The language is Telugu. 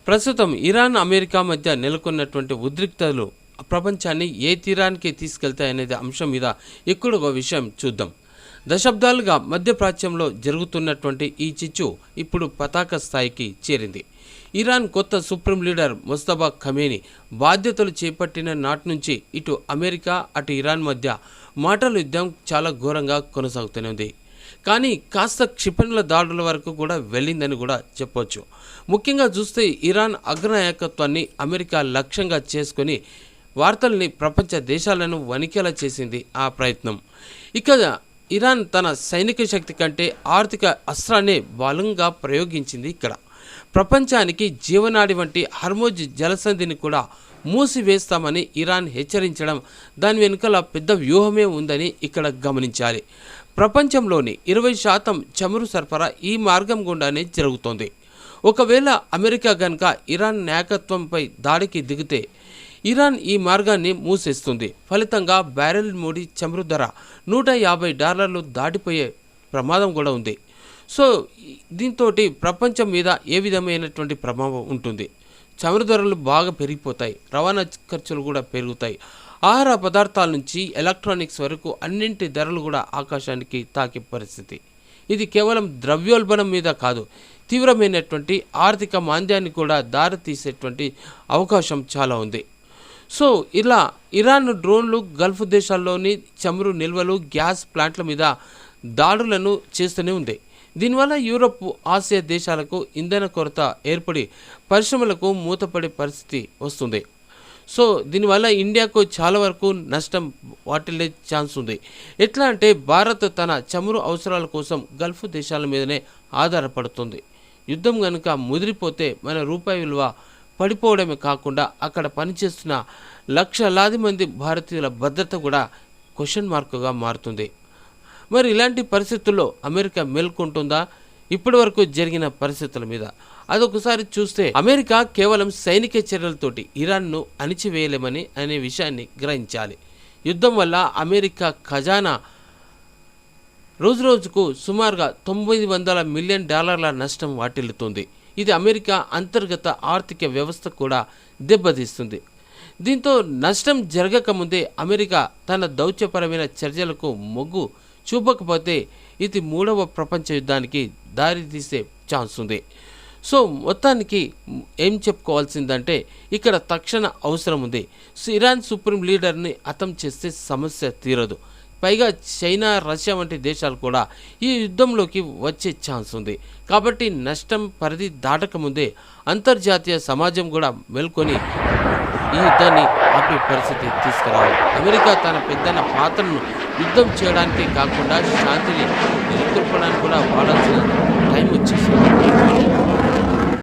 ప్రస్తుతం ఇరాన్ అమెరికా మధ్య నెలకొన్నటువంటి ఉద్రిక్తతలు ప్రపంచాన్ని ఏ తీరానికి తీసుకెళ్తాయనేది అంశం మీద ఎక్కువగా విషయం చూద్దాం. దశాబ్దాలుగా మధ్యప్రాచ్యంలో జరుగుతున్నటువంటి ఈ చిచ్చు ఇప్పుడు పతాక స్థాయికి చేరింది. ఇరాన్ కొత్త సుప్రీం లీడర్ ముస్తఫా ఖమేనీ బాధ్యతలు చేపట్టిన నాటి నుంచి ఇటు అమెరికా అటు ఇరాన్ మధ్య మాటల యుద్ధం చాలా ఘోరంగా కొనసాగుతూనే ఉంది. కానీ కాస్త క్షిపణుల దాడుల వరకు కూడా వెళ్ళిందని కూడా చెప్పవచ్చు. ముఖ్యంగా చూస్తే ఇరాన్ అగ్రనాయకత్వాన్ని అమెరికా లక్ష్యంగా చేసుకొని వార్తల్ని ప్రపంచ దేశాలను వణికేలా చేసింది ఆ ప్రయత్నం. ఇక ఇరాన్ తన సైనిక శక్తి కంటే ఆర్థిక అస్త్రాన్ని బలంగా ప్రయోగించింది. ఇక్కడ ప్రపంచానికి జీవనాడి వంటి హర్మోజ్ జలసంధిని కూడా మూసివేస్తామని ఇరాన్ హెచ్చరించడం దాని వెనుకల పెద్ద వ్యూహమే ఉందని ఇక్కడ గమనించాలి. ప్రపంచంలోని 20% చమురు సరఫరా ఈ మార్గం గుండానే జరుగుతోంది. ఒకవేళ అమెరికా గనుక ఇరాన్ నాయకత్వంపై దాడికి దిగితే ఇరాన్ ఈ మార్గాన్ని మూసేస్తుంది. ఫలితంగా బ్యారెల్ ముడి చమురు ధర $150 దాటిపోయే ప్రమాదం కూడా ఉంది. సో దీంతో ప్రపంచం మీద ఏ విధమైనటువంటి ప్రభావం ఉంటుంది? చమురు ధరలు బాగా పెరిగిపోతాయి, రవాణా ఖర్చులు కూడా పెరుగుతాయి. ఆహార పదార్థాల నుంచి ఎలక్ట్రానిక్స్ వరకు అన్నింటి ధరలు కూడా ఆకాశానికి తాకే పరిస్థితి. ఇది కేవలం ద్రవ్యోల్బణం మీద కాదు, తీవ్రమైనటువంటి ఆర్థిక మాంద్యాన్ని కూడా దారితీసేటువంటి అవకాశం చాలా ఉంది. సో ఇలా ఇరాన్ డ్రోన్లు గల్ఫ్ దేశాల్లోని చమురు నిల్వలు గ్యాస్ ప్లాంట్ల మీద దాడులను చేస్తూనే ఉంది. దీనివల్ల యూరప్ ఆసియా దేశాలకు ఇంధన కొరత ఏర్పడి పరిశ్రమలకు మూతపడే పరిస్థితి వస్తుంది. సో దీనివల్ల ఇండియాకు చాలా వరకు నష్టం వాటిల్లే ఛాన్స్ ఉంది. ఎట్లా అంటే భారత్ తన చమురు అవసరాల కోసం గల్ఫ్ దేశాల మీదనే ఆధారపడుతుంది. యుద్ధం కనుక ముదిరిపోతే మన రూపాయి విలువ పడిపోవడమే కాకుండా అక్కడ పనిచేస్తున్న లక్షలాది మంది భారతీయుల భద్రత కూడా క్వశ్చన్ మార్కుగా మారుతుంది. మరి ఇలాంటి పరిస్థితుల్లో అమెరికా మేల్కొంటుందా? ఇప్పటి వరకు జరిగిన పరిస్థితుల మీద అదొకసారి చూస్తే అమెరికా కేవలం సైనిక చర్యలతోటి ఇరాన్ను అణిచివేయలేమని అనే విషయాన్ని గ్రహించాలి. యుద్ధం వల్ల అమెరికా ఖజానా రోజుకు సుమారుగా $900 మిలియన్ నష్టం వాటిల్లుతుంది. ఇది అమెరికా అంతర్గత ఆర్థిక వ్యవస్థ కూడా దెబ్బతీస్తుంది. దీంతో నష్టం జరగకముందే అమెరికా తన దౌత్యపరమైన చర్యలకు మొగ్గు చూపకపోతే ఇది 3వ ప్రపంచ యుద్ధానికి దారితీసే ఛాన్స్ ఉంది. సో మొత్తానికి ఏం చెప్పుకోవాల్సిందంటే ఇక్కడ తక్షణ అవసరం ఉంది. ఇరాన్ సుప్రీం లీడర్ని అంతం చేస్తే సమస్య తీరదు. పైగా చైనా, రష్యా వంటి దేశాలు కూడా ఈ యుద్ధంలోకి వచ్చే ఛాన్స్ ఉంది. కాబట్టి నష్టం పరిధి దాటకముందే అంతర్జాతీయ సమాజం కూడా మేల్కొని ఈ యుద్ధాన్ని ఆపే పరిస్థితి తీసుకురావాలి. అమెరికా తన పెద్దన్న పాత్రను యుద్ధం చేయడానికి కాకుండా శాంతిని నెలకొల్పడానికి కూడా వాడాల్సిన టైం వచ్చేసింది.